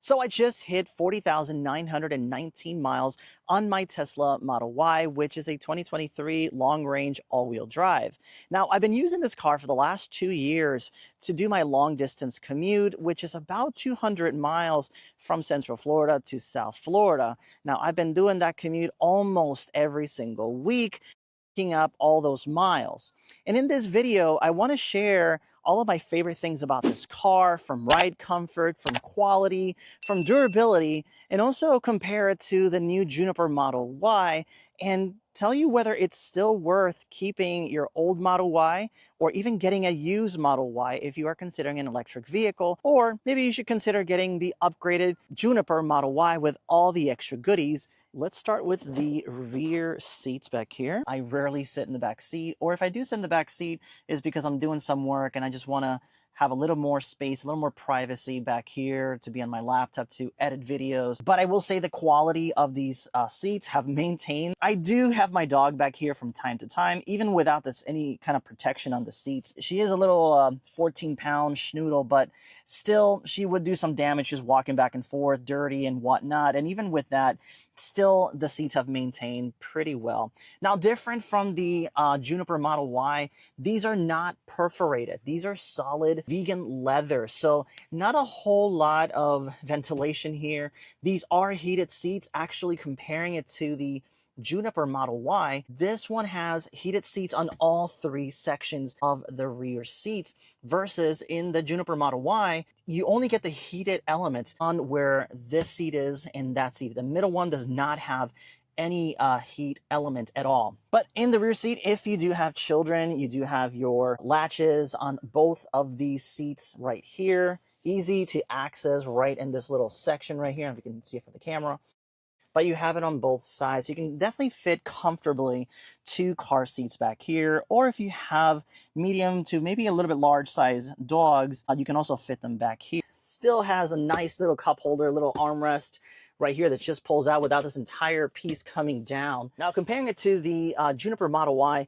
So I just hit 40,919 miles on my Tesla Model Y, which is a 2023 long-range all-wheel drive. Now, I've been using this car for the last 2 years to do my long-distance commute, which is about 200 miles from Central Florida to South Florida. Now, I've been doing that commute almost every single week, up all those miles. And in this video, I want to share all of my favorite things about this car, from ride comfort, from quality, from durability, and also compare it to the new Juniper Model Y and tell you whether it's still worth keeping your old Model Y or even getting a used Model Y if you are considering an electric vehicle, or maybe you should consider getting the upgraded Juniper Model Y with all the extra goodies. Let's start with the rear seats back here. I rarely sit in the back seat, or if I do sit in the back seat, is because I'm doing some work and I just want to have a little more space, a little more privacy back here to be on my laptop to edit videos. But I will say the quality of these seats have maintained. I do have my dog back here from time to time, even without this any kind of protection on the seats. She is a little 14-pound schnoodle, but still she would do some damage just walking back and forth, dirty and whatnot. And even with that, still the seats have maintained pretty well. Now, different from the Juniper Model Y, these are not perforated. These are solid vegan leather, so not a whole lot of ventilation here. These are heated seats. Actually, comparing it to the Juniper Model Y, this one has heated seats on all three sections of the rear seats, versus in the Juniper Model Y, you only get the heated elements on where this seat is and that seat. The middle one does not have any heat element at all. But in the rear seat, if you do have children, you do have your latches on both of these seats right here. Easy to access right in this little section right here, if you can see it from the camera. But you have it on both sides. You can definitely fit comfortably two car seats back here. Or if you have medium to maybe a little bit large size dogs, you can also fit them back here. Still has a nice little cup holder, little armrest right here that just pulls out without this entire piece coming down. Now, comparing it to the Juniper Model Y,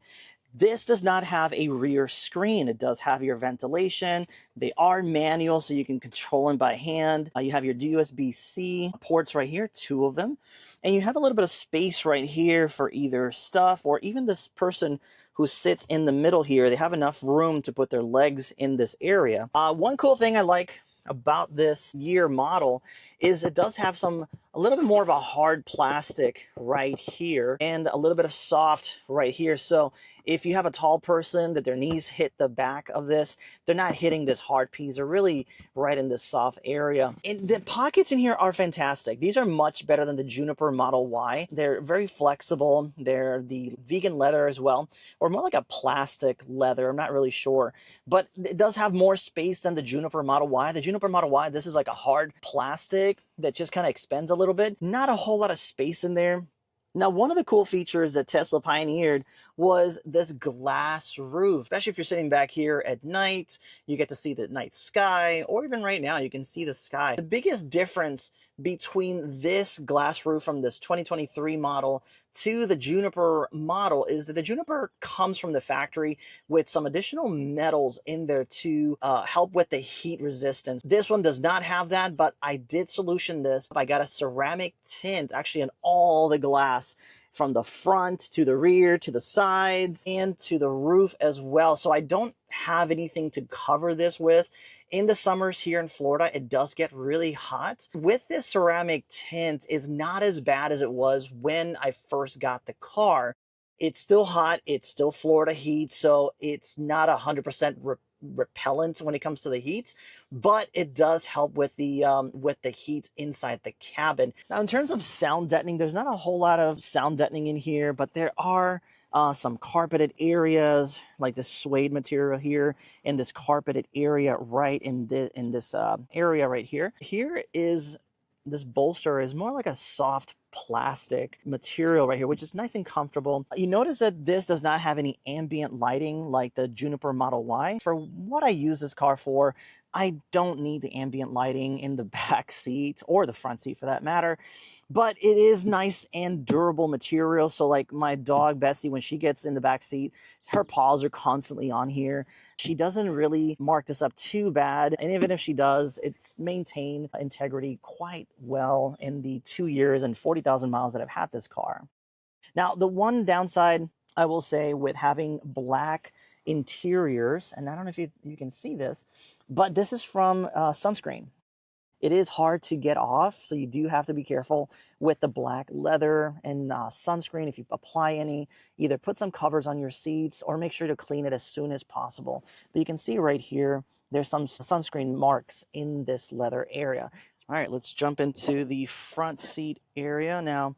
this does not have a rear screen. It does have your ventilation. They are manual, so you can control them by hand. You have your USB-C ports right here, two of them. And you have a little bit of space right here for either stuff, or even this person who sits in the middle here. They have enough room to put their legs in this area. One cool thing I like about this year model is it does have a little bit more of a hard plastic right here and a little bit of soft right here. So if you have a tall person that their knees hit the back of this, they're not hitting this hard piece. They're really right in this soft area. And the pockets in here are fantastic. These are much better than the Juniper Model Y. They're very flexible. They're the vegan leather as well, or more like a plastic leather. I'm not really sure, but it does have more space than the Juniper Model Y. The Juniper Model Y, this is like a hard plastic that just kind of expands a little bit. Not a whole lot of space in there. Now, one of the cool features that Tesla pioneered was this glass roof. Especially if you're sitting back here at night, you get to see the night sky, or even right now, you can see the sky. The biggest difference between this glass roof from this 2023 model to the Juniper model is that the Juniper comes from the factory with some additional metals in there to help with the heat resistance. This one does not have that, but I did solution this. I got a ceramic tint actually in all the glass, from the front to the rear to the sides and to the roof as well. So I don't have anything to cover this with. In the summers here in Florida, it does get really hot. With this ceramic tint, it's not as bad as it was when I first got the car. It's still hot. It's still Florida heat, so it's not 100% repellent when it comes to the heat, but it does help with the heat inside the cabin. Now, in terms of sound deadening, there's not a whole lot of sound deadening in here, but there are some carpeted areas like this suede material here, and this carpeted area right in this area right here. Here is this bolster is more like a soft plastic material right here, which is nice and comfortable. You notice that this does not have any ambient lighting like the Juniper Model Y. For what I use this car for, I don't need the ambient lighting in the back seat or the front seat for that matter, but it is nice and durable material. So like my dog Bessie, when she gets in the back seat, her paws are constantly on here. She doesn't really mark this up too bad, and even if she does, it's maintained integrity quite well in the 2 years and 40,000 miles that I've had this car. Now, the one downside I will say with having black interiors, and I don't know if you can see this, but this is from sunscreen. It is hard to get off, so you do have to be careful with the black leather and sunscreen. If you apply any, either put some covers on your seats or make sure to clean it as soon as possible. But you can see right here, there's some sunscreen marks in this leather area. All right, let's jump into the front seat area now.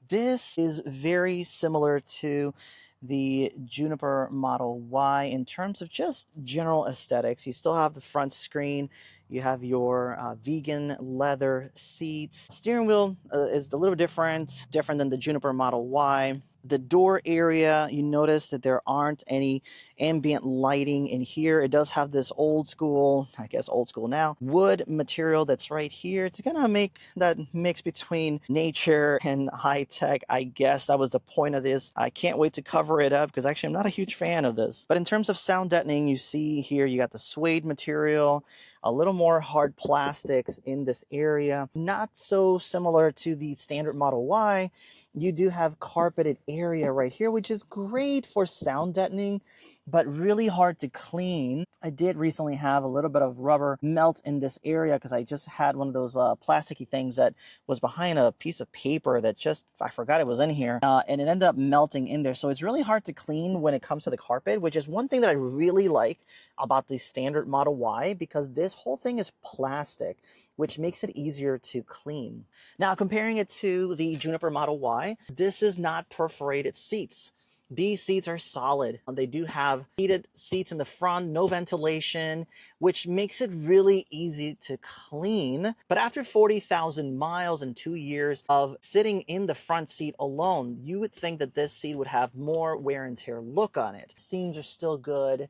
This is very similar to the Juniper Model Y in terms of just general aesthetics. You still have the front screen, you have your vegan leather seats. Steering wheel is a little different than the Juniper Model Y. The door area, you notice that there aren't any ambient lighting in here. It does have this old school, I guess old school now, wood material that's right here to kind of make that mix between nature and high tech. I guess that was the point of this. I can't wait to cover it up because actually I'm not a huge fan of this. But in terms of sound deadening, you see here you got the suede material, a little more hard plastics in this area. Not so similar to the standard Model Y. You do have carpeted area right here, which is great for sound deadening, but really hard to clean. I did recently have a little bit of rubber melt in this area because I just had one of those plasticky things that was behind a piece of paper that just, I forgot it was in here, and it ended up melting in there. So it's really hard to clean when it comes to the carpet, which is one thing that I really like about the standard Model Y, because this whole thing is plastic, which makes it easier to clean. Now, comparing it to the Juniper Model Y, this is not perforated seats. These seats are solid. They do have heated seats in the front, no ventilation, which makes it really easy to clean. But after 40,000 miles and 2 years of sitting in the front seat alone, you would think that this seat would have more wear and tear look on it. Seams are still good.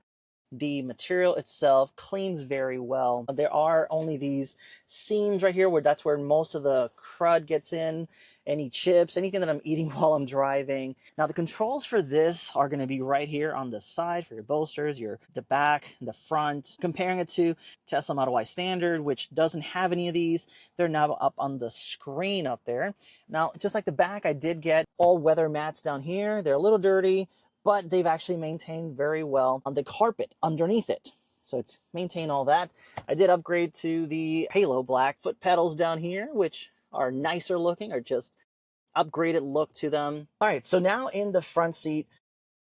The material itself cleans very well. There are only these seams right here where that's where most of the crud gets in, any chips, anything that I'm eating while I'm driving. Now the controls for this are going to be right here on the side for your bolsters, the back, the front. Comparing it to Tesla Model Y Standard, which doesn't have any of these, they're now up on the screen up there. Now, just like the back, I did get all weather mats down here. They're a little dirty, but they've actually maintained very well on the carpet underneath it. So it's maintained all that. I did upgrade to the Halo Black foot pedals down here, which are nicer looking, or just upgraded look to them. All right, so now in the front seat,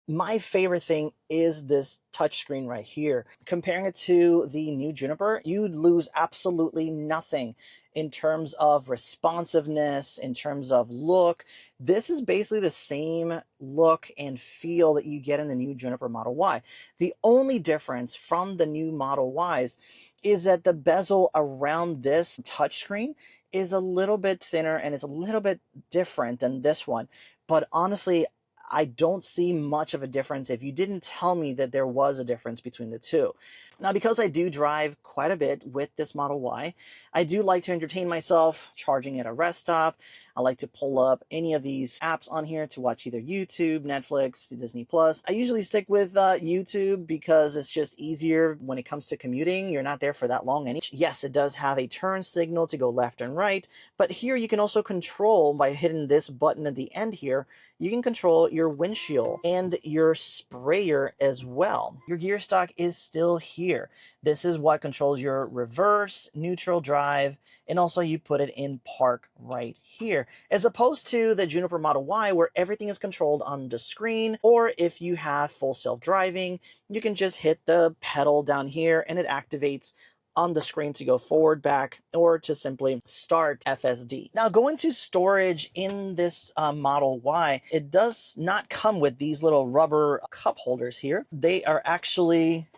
my favorite thing is this touchscreen right here. Comparing it to the new Juniper, you'd lose absolutely nothing in terms of responsiveness, in terms of look. This is basically the same look and feel that you get in the new Juniper Model Y. The only difference from the new Model Ys is that the bezel around this touchscreen is a little bit thinner and it's a little bit different than this one. But honestly, I don't see much of a difference if you didn't tell me that there was a difference between the two. Now, because I do drive quite a bit with this Model Y, I do like to entertain myself charging at a rest stop. I like to pull up any of these apps on here to watch either YouTube, Netflix, Disney Plus. I usually stick with YouTube because it's just easier when it comes to commuting. You're not there for that long. And yes, it does have a turn signal to go left and right, but here you can also control by hitting this button at the end here. You can control your windshield and your sprayer as well. Your gear stock is still here. This is what controls your reverse, neutral drive, and also you put it in park right here, as opposed to the Juniper Model Y where everything is controlled on the screen, or if you have full self-driving, you can just hit the pedal down here and it activates on the screen to go forward, back, or to simply start FSD. Now, going to storage in this Model Y, it does not come with these little rubber cup holders here. They actually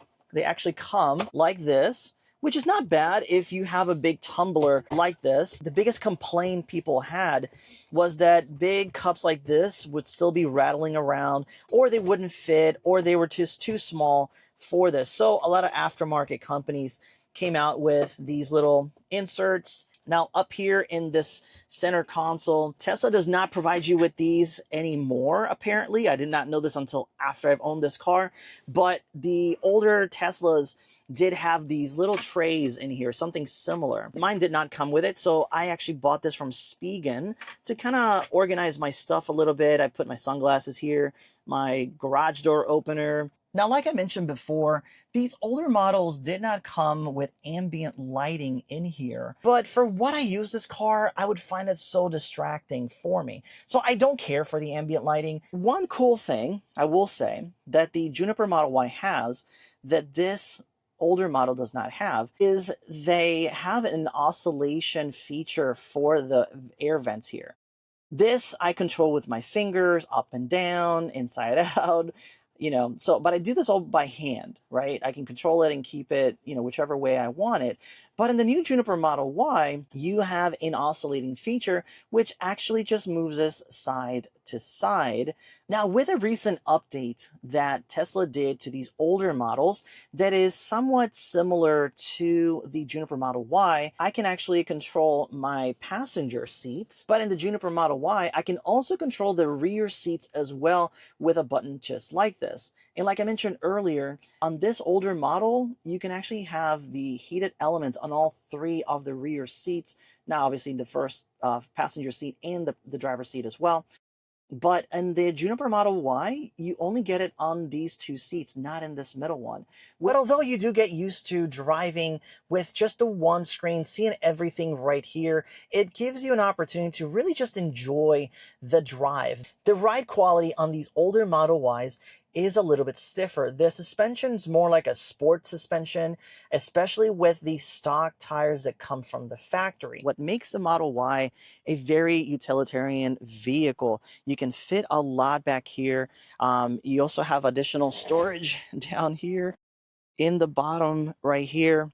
come like this, which is not bad if you have a big tumbler like this. The biggest complaint people had was that big cups like this would still be rattling around, or they wouldn't fit, or they were just too small for this. So a lot of aftermarket companies came out with these little inserts. Now up here in this center console, Tesla does not provide you with these anymore, apparently. I did not know this until after I've owned this car, but the older Teslas did have these little trays in here, something similar. Mine did not come with it, so I actually bought this from Spigen to kind of organize my stuff a little bit. I put my sunglasses here, my garage door opener. Now, like I mentioned before, these older models did not come with ambient lighting in here, but for what I use this car, I would find it so distracting for me. So I don't care for the ambient lighting. One cool thing I will say that the Juniper Model Y has that this older model does not have is they have an oscillation feature for the air vents here. This I control with my fingers, up and down, inside out, but I do this all by hand, right? I can control it and keep it, whichever way I want it. But in the new Juniper Model Y, you have an oscillating feature, which actually just moves us side to side. Now, with a recent update that Tesla did to these older models that is somewhat similar to the Juniper Model Y, I can actually control my passenger seats. But in the Juniper Model Y, I can also control the rear seats as well with a button just like this. And like I mentioned earlier, on this older model, you can actually have the heated elements on all three of the rear seats. Now, obviously, the first passenger seat and the driver's seat as well. But in the Juniper Model Y, you only get it on these two seats, not in this middle one. But although you do get used to driving with just the one screen, seeing everything right here, it gives you an opportunity to really just enjoy the drive. The ride quality on these older Model Ys is a little bit stiffer. The suspension's more like a sport suspension, especially with the stock tires that come from the factory. What makes the Model Y a very utilitarian vehicle. You can fit a lot back here. You also have additional storage down here in the bottom right here.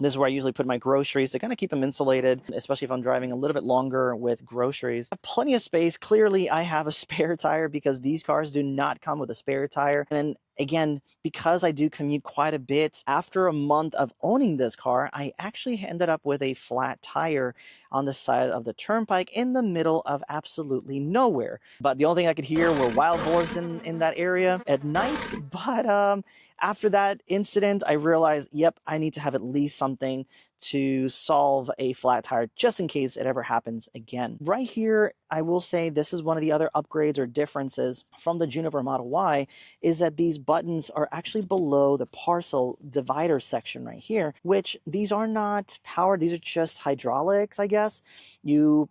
This is where I usually put my groceries to kind of keep them insulated, especially if I'm driving a little bit longer with groceries. I have plenty of space. Clearly, I have a spare tire because these cars do not come with a spare tire. And again, because I do commute quite a bit, after a month of owning this car, I actually ended up with a flat tire on the side of the turnpike in the middle of absolutely nowhere. But the only thing I could hear were wild boars in that area at night. But after that incident, I realized, yep, I need to have at least something to solve a flat tire just in case it ever happens again. Right here, I will say this is one of the other upgrades or differences from the Juniper Model Y is that these buttons are actually below the parcel divider section right here, which these are not powered. These are just hydraulics, I guess. You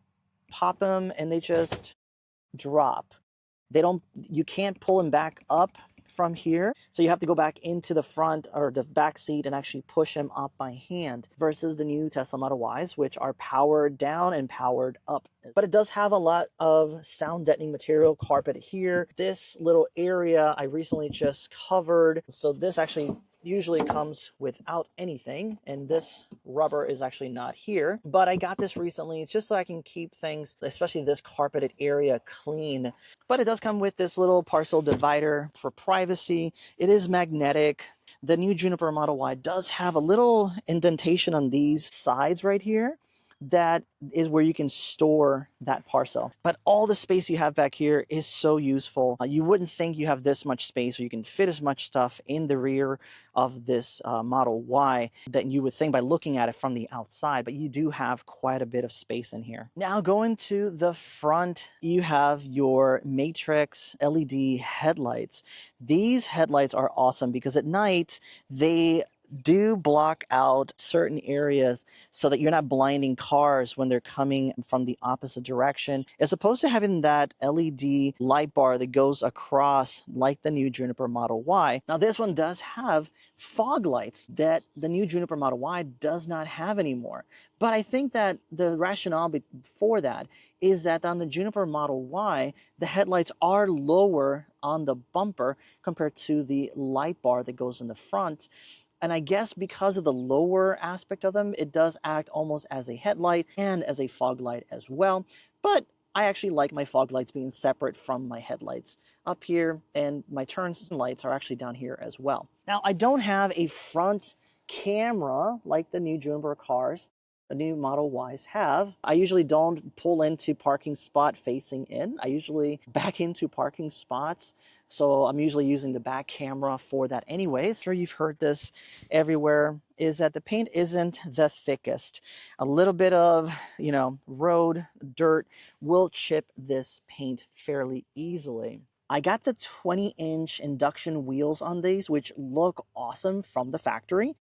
pop them and they just drop. You can't pull them back up from here, so you have to go back into the front or the back seat and actually push them up by hand versus the new Tesla Model Ys, which are powered down and powered up. But it does have a lot of sound deadening material carpet here. This little area I recently just covered, so this actually usually comes without anything, and this rubber is actually not here, but I got this recently. It's just so I can keep things, especially this carpeted area, clean. But it does come with this little parcel divider for privacy. It is magnetic. The new Juniper Model Y does have a little indentation on these sides right here. That is where you can store that parcel. But all the space you have back here is so useful. You wouldn't think you have this much space or you can fit as much stuff in the rear of this Model Y that you would think by looking at it from the outside, but you do have quite a bit of space in here. Now going to the front, you have your Matrix LED headlights. These headlights are awesome because at night they do block out certain areas so that you're not blinding cars when they're coming from the opposite direction, as opposed to having that LED light bar that goes across like the new Juniper Model Y. Now this one does have fog lights that the new Juniper Model Y does not have anymore. But I think that the rationale for that is that on the Juniper Model Y, the headlights are lower on the bumper compared to the light bar that goes in the front. And I guess because of the lower aspect of them, it does act almost as a headlight and as a fog light as well. But I actually like my fog lights being separate from my headlights up here, and my turn lights are actually down here as well. Now, I don't have a front camera like the new Juniper cars, the new Model Ys have. I usually don't pull into parking spot facing in. I usually back into parking spots. So I'm usually using the back camera for that anyways. Sure, you've heard this everywhere, is that the paint isn't the thickest. A little bit of, road dirt will chip this paint fairly easily. I got the 20-inch induction wheels on these, which look awesome from the factory.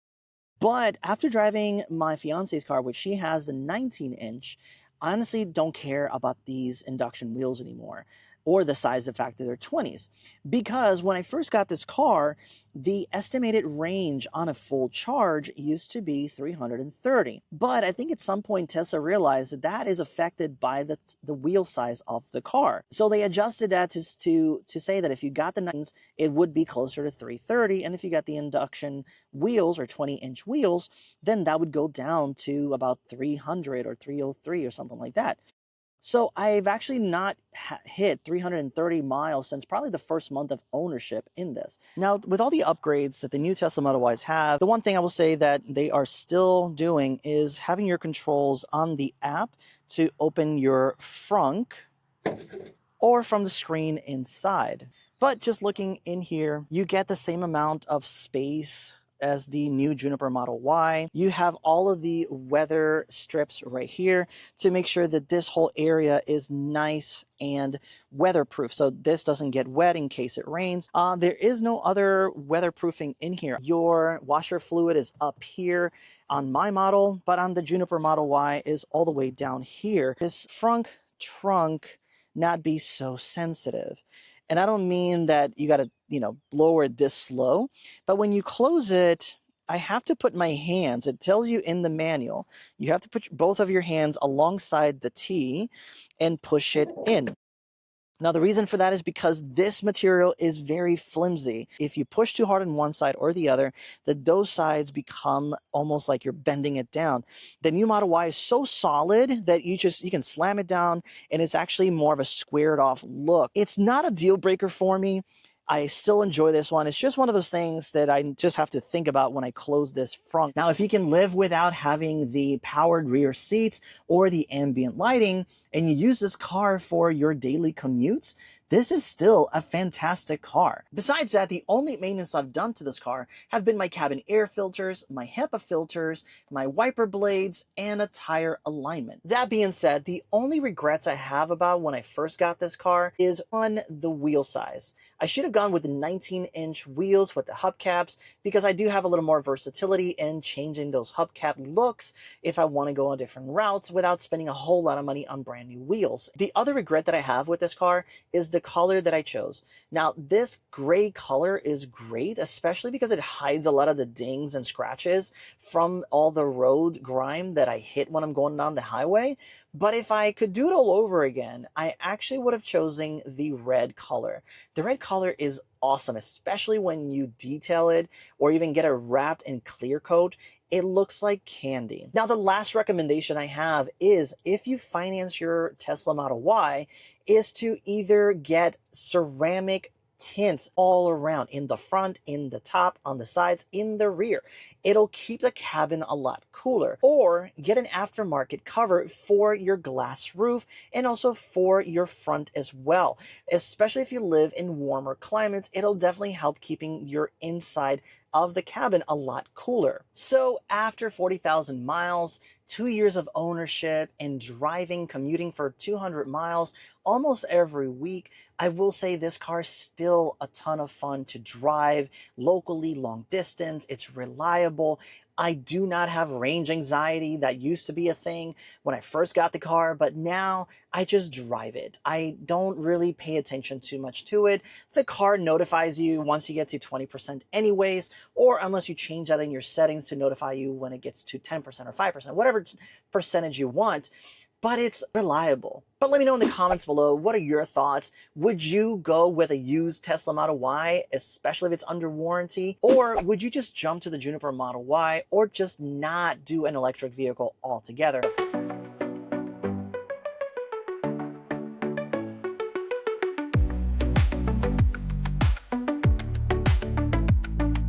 But after driving my fiance's car, which she has the 19-inch, I honestly don't care about these induction wheels anymore, or the size, the fact that they're 20s. Because when I first got this car, the estimated range on a full charge used to be 330. But I think at some point Tesla realized that that is affected by the wheel size of the car. So they adjusted that to say that if you got the 19s, it would be closer to 330. And if you got the induction wheels or 20-inch wheels, then that would go down to about 300 or 303 or something like that. So I've actually not hit 330 miles since probably the first month of ownership in this. Now, with all the upgrades that the new Tesla Model Ys have, the one thing I will say that they are still doing is having your controls on the app to open your frunk or from the screen inside. But just looking in here, you get the same amount of space as the new Juniper Model Y. You have all of the weather strips right here to make sure that this whole area is nice and weatherproof, so this doesn't get wet in case it rains. There is no other weatherproofing in here. Your washer fluid is up here on my model, but on the Juniper Model Y is all the way down here. This frunk trunk not be so sensitive. And I don't mean that you got to, lower it this slow, but when you close it, I have to put my hands, it tells you in the manual, you have to put both of your hands alongside the T and push it in. Now, the reason for that is because this material is very flimsy. If you push too hard on one side or the other, those sides become almost like you're bending it down. The new Model Y is so solid that you can slam it down and it's actually more of a squared off look. It's not a deal breaker for me. I still enjoy this one. It's just one of those things that I just have to think about when I close this front. Now, if you can live without having the powered rear seats or the ambient lighting, and you use this car for your daily commutes, this is still a fantastic car. Besides that, the only maintenance I've done to this car have been my cabin air filters, my HEPA filters, my wiper blades, and a tire alignment. That being said, the only regrets I have about when I first got this car is on the wheel size. I should have gone with the 19-inch wheels with the hubcaps because I do have a little more versatility in changing those hubcap looks if I want to go on different routes without spending a whole lot of money on brand new wheels. The other regret that I have with this car is the color that I chose. Now, this gray color is great, especially because it hides a lot of the dings and scratches from all the road grime that I hit when I'm going down the highway. But if I could do it all over again, I actually would have chosen the red color. The red color is awesome, especially when you detail it or even get it wrapped in clear coat. It looks like candy. Now, the last recommendation I have is if you finance your Tesla Model Y, is to either get ceramic tints all around, in the front, in the top, on the sides, in the rear. It'll keep the cabin a lot cooler. Or get an aftermarket cover for your glass roof and also for your front as well. Especially if you live in warmer climates, it'll definitely help keeping your inside of the cabin a lot cooler. So after 40,000 miles, 2 years of ownership, and commuting for 200 miles almost every week, I will say this car is still a ton of fun to drive locally, long distance. It's reliable. I do not have range anxiety. That used to be a thing when I first got the car, but now I just drive it. I don't really pay attention too much to it. The car notifies you once you get to 20% anyways, or unless you change that in your settings to notify you when it gets to 10% or 5%, whatever percentage you want. But it's reliable. But let me know in the comments below, what are your thoughts? Would you go with a used Tesla Model Y, especially if it's under warranty? Or would you just jump to the Juniper Model Y or just not do an electric vehicle altogether?